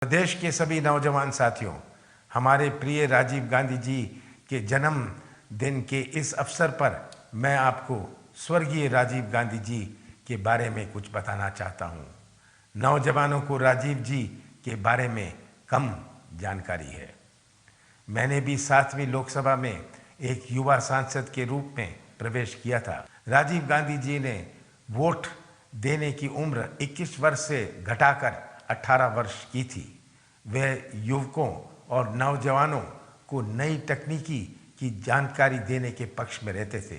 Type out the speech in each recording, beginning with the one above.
प्रदेश के सभी नौजवान साथियों, हमारे प्रिय राजीव गांधी जी के जन्म दिन के इस अवसर पर मैं आपको स्वर्गीय राजीव गांधी जी के बारे में कुछ बताना चाहता हूँ। नौजवानों को राजीव जी के बारे में कम जानकारी है। मैंने भी 7वीं लोकसभा में एक युवा सांसद के रूप में प्रवेश किया था। राजीव गांधी जी ने वोट देने की उम्र 21 वर्ष से घटाकर 18 वर्ष की थी। वह युवकों और नौजवानों को नई तकनीकी की जानकारी देने के पक्ष में रहते थे।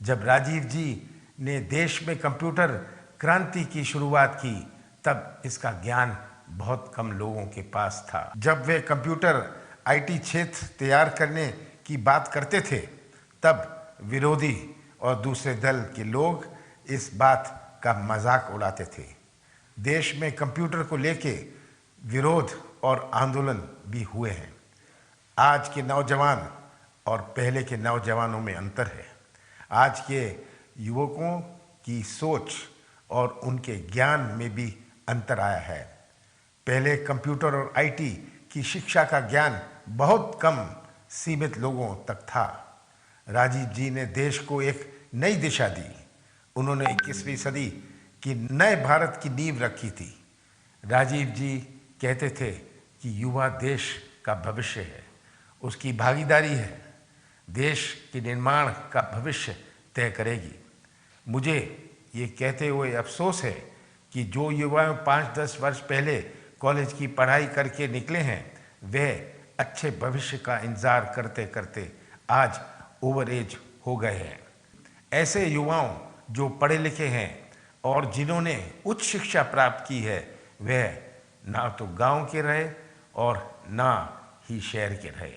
जब राजीव जी ने देश में कंप्यूटर क्रांति की शुरुआत की, तब इसका ज्ञान बहुत कम लोगों के पास था। जब वे कंप्यूटर आईटी क्षेत्र तैयार करने की बात करते थे, तब विरोधी और दूसरे दल के लोग इस बात का मजाक उड़ाते थे। देश में कंप्यूटर को लेके विरोध और आंदोलन भी हुए हैं। आज के नौजवान और पहले के नौजवानों में अंतर है। आज के युवकों की सोच और उनके ज्ञान में भी अंतर आया है। पहले कंप्यूटर और आईटी की शिक्षा का ज्ञान बहुत कम सीमित लोगों तक था। राजीव जी ने देश को एक नई दिशा दी। उन्होंने 21वीं सदी की नए भारत की नींव रखी थी। राजीव जी कहते थे कि युवा देश का भविष्य है, उसकी भागीदारी है, देश के निर्माण का भविष्य तय करेगी। मुझे ये कहते हुए अफसोस है कि जो युवा 5-10 वर्ष पहले कॉलेज की पढ़ाई करके निकले हैं, वे अच्छे भविष्य का इंतजार करते करते आज ओवर एज हो गए हैं। ऐसे युवाओं जो पढ़े लिखे हैं और जिन्होंने उच्च शिक्षा प्राप्त की है, वह ना तो गांव के रहे और ना ही शहर के रहे।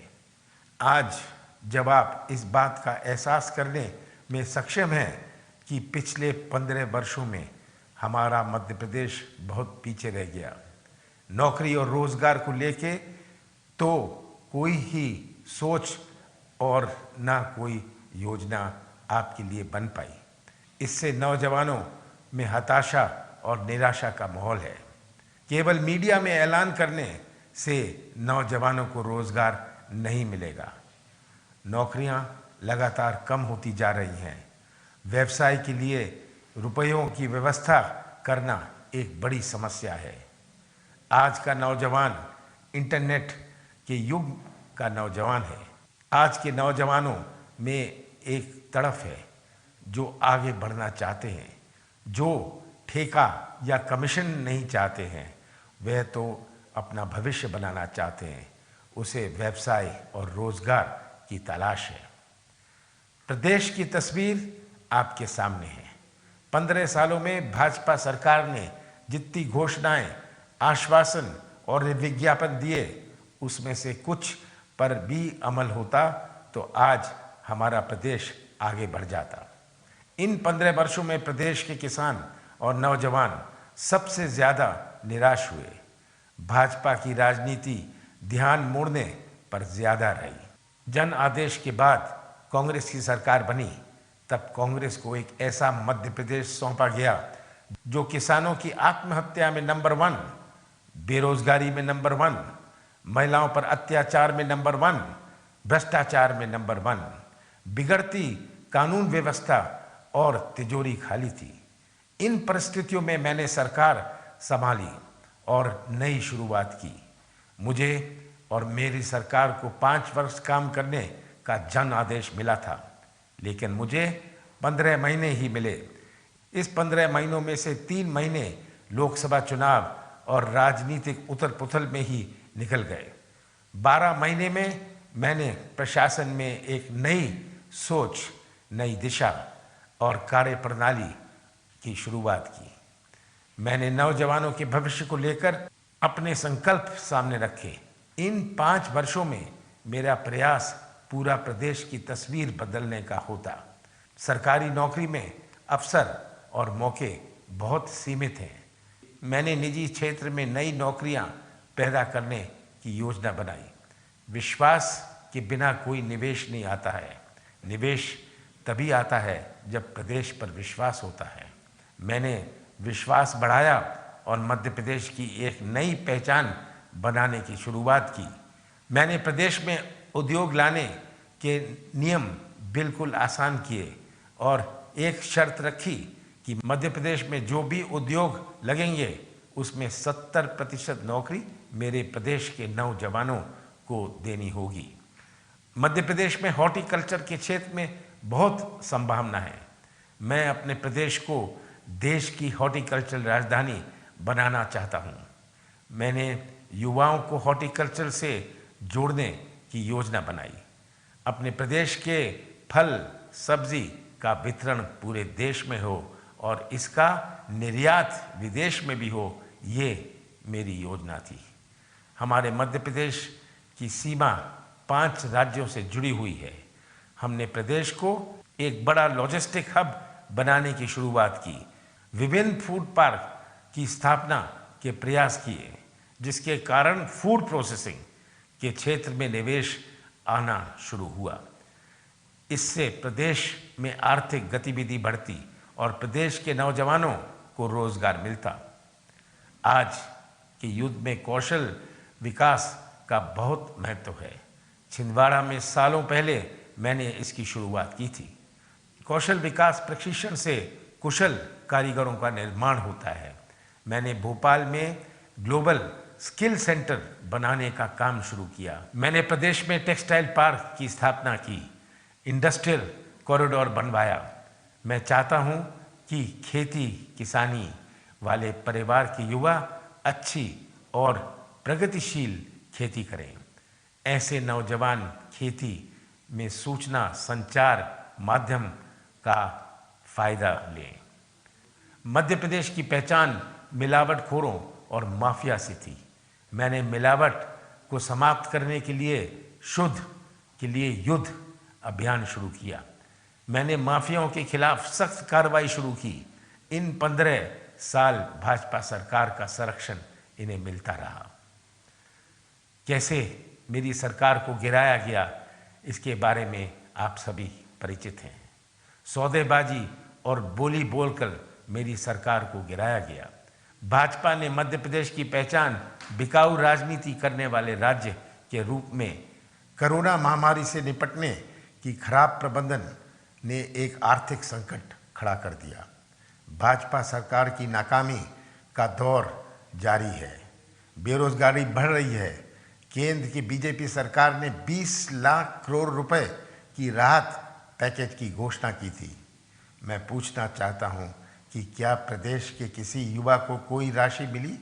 आज जब आप इस बात का एहसास करने में सक्षम हैं कि पिछले 15 वर्षों में हमारा मध्य प्रदेश बहुत पीछे रह गया, नौकरी और रोजगार को लेके तो कोई ही सोच और ना कोई योजना आपके लिए बन पाई। इससे नौजवानों में हताशा और निराशा का माहौल है। केवल मीडिया में ऐलान करने से नौजवानों को रोजगार नहीं मिलेगा। नौकरियां लगातार कम होती जा रही हैं। व्यवसाय के लिए रुपयों की व्यवस्था करना एक बड़ी समस्या है। आज का नौजवान इंटरनेट के युग का नौजवान है। आज के नौजवानों में एक तड़फ है जो आगे बढ़ना चाहते हैं, जो ठेका या कमीशन नहीं चाहते हैं, वह तो अपना भविष्य बनाना चाहते हैं। उसे व्यवसाय और रोजगार की तलाश है। प्रदेश की तस्वीर आपके सामने है। 15 सालों में भाजपा सरकार ने जितनी घोषणाएं, आश्वासन और विज्ञापन दिए, उसमें से कुछ पर भी अमल होता तो आज हमारा प्रदेश आगे बढ़ जाता। इन 15 वर्षों में प्रदेश के किसान और नौजवान सबसे ज़्यादा निराश हुए। भाजपा की राजनीति ध्यान मोड़ने पर ज़्यादा रही। जन आदेश के बाद कांग्रेस की सरकार बनी, तब कांग्रेस को एक ऐसा मध्य प्रदेश सौंपा गया जो किसानों की आत्महत्या में नंबर 1, बेरोजगारी में नंबर 1, महिलाओं पर अत्याचार में नंबर 1, भ्रष्टाचार में नंबर 1, बिगड़ती कानून व्यवस्था और तिजोरी खाली थी। इन परिस्थितियों में मैंने सरकार संभाली और नई शुरुआत की। मुझे और मेरी सरकार को 5 वर्ष काम करने का जन आदेश मिला था, लेकिन मुझे 15 महीने ही मिले। इस 15 महीनों में से 3 महीने लोकसभा चुनाव और राजनीतिक उथल पुथल में ही निकल गए। 12 महीने में मैंने प्रशासन में एक नई सोच, नई दिशा और कार्यप्रणाली की शुरुआत की। मैंने नौजवानों के भविष्य को लेकर अपने संकल्प सामने रखे। इन 5 वर्षों में मेरा प्रयास पूरा प्रदेश की तस्वीर बदलने का होता। सरकारी नौकरी में अवसर और मौके बहुत सीमित हैं। मैंने निजी क्षेत्र में नई नौकरियां पैदा करने की योजना बनाई। विश्वास के बिना कोई निवेश नहीं आता है। निवेश तभी आता है जब प्रदेश पर विश्वास होता है। मैंने विश्वास बढ़ाया और मध्य प्रदेश की एक नई पहचान बनाने की शुरुआत की। मैंने प्रदेश में उद्योग लाने के नियम बिल्कुल आसान किए और एक शर्त रखी कि मध्य प्रदेश में जो भी उद्योग लगेंगे उसमें 70% नौकरी मेरे प्रदेश के नौजवानों को देनी होगी। मध्य प्रदेश में हॉर्टिकल्चर के क्षेत्र में बहुत संभावना है। मैं अपने प्रदेश को देश की हॉर्टिकल्चर राजधानी बनाना चाहता हूँ। मैंने युवाओं को हॉर्टिकल्चर से जोड़ने की योजना बनाई। अपने प्रदेश के फल सब्जी का वितरण पूरे देश में हो और इसका निर्यात विदेश में भी हो, ये मेरी योजना थी। हमारे मध्य प्रदेश की सीमा 5 राज्यों से जुड़ी हुई है। हमने प्रदेश को एक बड़ा लॉजिस्टिक हब बनाने की शुरुआत की। विभिन्न फूड पार्क की स्थापना के प्रयास किए, जिसके कारण फूड प्रोसेसिंग के क्षेत्र में निवेश आना शुरू हुआ। इससे प्रदेश में आर्थिक गतिविधि बढ़ती और प्रदेश के नौजवानों को रोजगार मिलता। आज के युग में कौशल विकास का बहुत महत्व है। छिंदवाड़ा में सालों पहले मैंने इसकी शुरुआत की थी। कौशल विकास प्रशिक्षण से कुशल कारीगरों का निर्माण होता है। मैंने भोपाल में ग्लोबल स्किल सेंटर बनाने का काम शुरू किया। मैंने प्रदेश में टेक्सटाइल पार्क की स्थापना की, इंडस्ट्रियल कॉरिडोर बनवाया। मैं चाहता हूं कि खेती किसानी वाले परिवार के युवा अच्छी और प्रगतिशील खेती करें। ऐसे नौजवान खेती में सूचना संचार माध्यम का फायदा लें। मध्य प्रदेश की पहचान मिलावटखोरों और माफिया से थी। मैंने मिलावट को समाप्त करने के लिए शुद्ध के लिए युद्ध अभियान शुरू किया। मैंने माफियाओं के खिलाफ सख्त कार्रवाई शुरू की। इन 15 साल भाजपा सरकार का संरक्षण इन्हें मिलता रहा। कैसे मेरी सरकार को गिराया गया, इसके बारे में आप सभी परिचित हैं। सौदेबाजी और बोली बोलकर मेरी सरकार को गिराया गया। भाजपा ने मध्य प्रदेश की पहचान बिकाऊ राजनीति करने वाले राज्य के रूप में कोरोना महामारी से निपटने की खराब प्रबंधन ने एक आर्थिक संकट खड़ा कर दिया। भाजपा सरकार की नाकामी का दौर जारी है। बेरोजगारी बढ़ रही है। केंद्र की बीजेपी सरकार ने 20 लाख करोड़ रुपए की राहत पैकेज की घोषणा की थी। मैं पूछना चाहता हूं कि क्या प्रदेश के किसी युवा को कोई राशि मिली?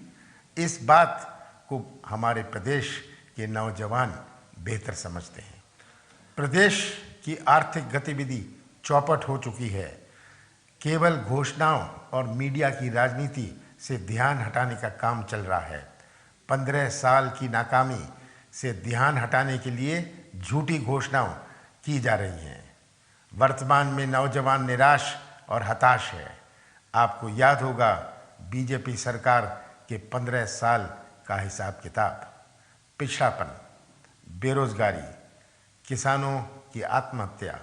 इस बात को हमारे प्रदेश के नौजवान बेहतर समझते हैं। प्रदेश की आर्थिक गतिविधि चौपट हो चुकी है। केवल घोषणाओं और मीडिया की राजनीति से ध्यान हटाने का काम चल रहा है। 15 साल की नाकामी से ध्यान हटाने के लिए झूठी घोषणाएं की जा रही हैं। वर्तमान में नौजवान निराश और हताश है। आपको याद होगा बीजेपी सरकार के 15 साल का हिसाब किताब। पिछड़ापन, बेरोजगारी, किसानों की आत्महत्या,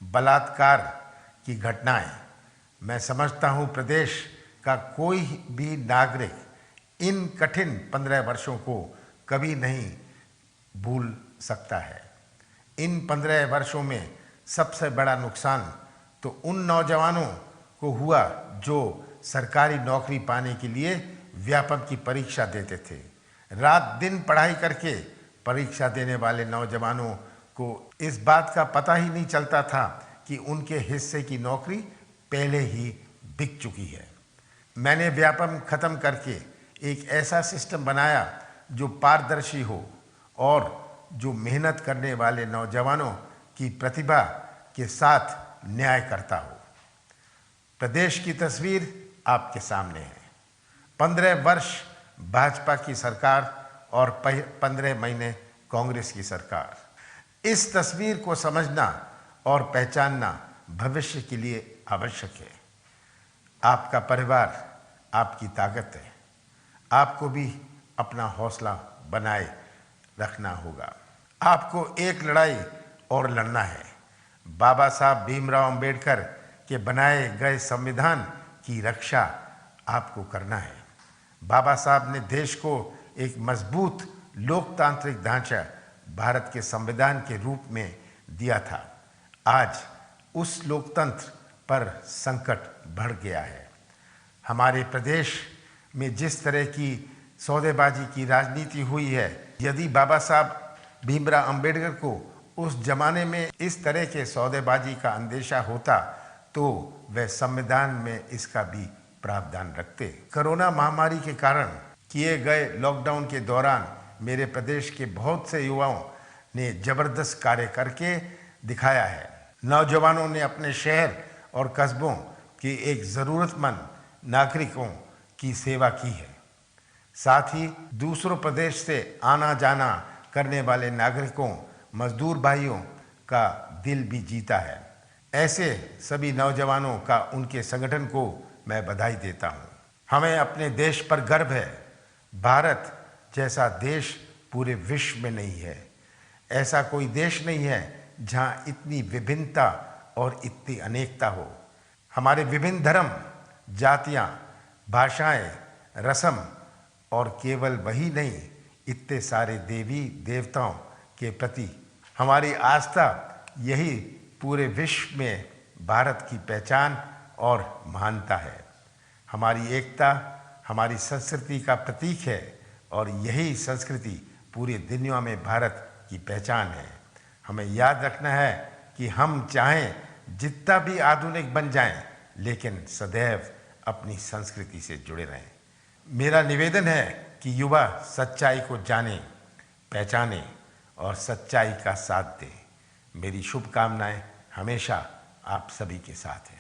बलात्कार की घटनाएं। मैं समझता हूं प्रदेश का कोई भी नागरिक इन कठिन 15 वर्षों को कभी नहीं भूल सकता है। इन 15 वर्षों में सबसे बड़ा नुकसान तो उन नौजवानों को हुआ जो सरकारी नौकरी पाने के लिए व्यापम की परीक्षा देते थे। रात दिन पढ़ाई करके परीक्षा देने वाले नौजवानों को इस बात का पता ही नहीं चलता था कि उनके हिस्से की नौकरी पहले ही बिक चुकी है। मैंने व्यापम खत्म करके एक ऐसा सिस्टम बनाया जो पारदर्शी हो और जो मेहनत करने वाले नौजवानों की प्रतिभा के साथ न्याय करता हो। प्रदेश की तस्वीर आपके सामने है। 15 वर्ष भाजपा की सरकार और 15 महीने कांग्रेस की सरकार। इस तस्वीर को समझना और पहचानना भविष्य के लिए आवश्यक है। आपका परिवार आपकी ताकत है। आपको भी अपना हौसला बनाए रखना होगा। आपको एक लड़ाई और लड़ना है। बाबा साहब भीमराव अंबेडकर के बनाए गए संविधान की रक्षा आपको करना है। बाबा साहब ने देश को एक मजबूत लोकतांत्रिक ढांचा भारत के संविधान के रूप में दिया था, आज उस लोकतंत्र पर संकट बढ़ गया है। हमारे प्रदेश में जिस तरह की सौदेबाजी की राजनीति हुई है, यदि बाबा साहब भीमराव अंबेडकर को उस जमाने में इस तरह के सौदेबाजी का अंदेशा होता तो वह संविधान में इसका भी प्रावधान रखते। कोरोना महामारी के कारण किए गए लॉकडाउन के दौरान मेरे प्रदेश के बहुत से युवाओं ने जबरदस्त कार्य करके दिखाया है। नौजवानों ने अपने शहर और कस्बों के एक ज़रूरतमंद नागरिकों की सेवा की है। साथ ही दूसरों प्रदेश से आना जाना करने वाले नागरिकों, मजदूर भाइयों का दिल भी जीता है। ऐसे सभी नौजवानों का, उनके संगठन को मैं बधाई देता हूँ। हमें अपने देश पर गर्व है। भारत जैसा देश पूरे विश्व में नहीं है। ऐसा कोई देश नहीं है जहाँ इतनी विभिन्नता और इतनी अनेकता हो। हमारे विभिन्न धर्म, जातियाँ, भाषाएं, रस्म और केवल वही नहीं, इतने सारे देवी देवताओं के प्रति हमारी आस्था, यही पूरे विश्व में भारत की पहचान और महानता है। हमारी एकता हमारी संस्कृति का प्रतीक है और यही संस्कृति पूरी दुनिया में भारत की पहचान है। हमें याद रखना है कि हम चाहें जितना भी आधुनिक बन जाएं, लेकिन सदैव अपनी संस्कृति से जुड़े रहें। मेरा निवेदन है कि युवा सच्चाई को जाने, पहचाने और सच्चाई का साथ दें। मेरी शुभकामनाएं हमेशा आप सभी के साथ हैं।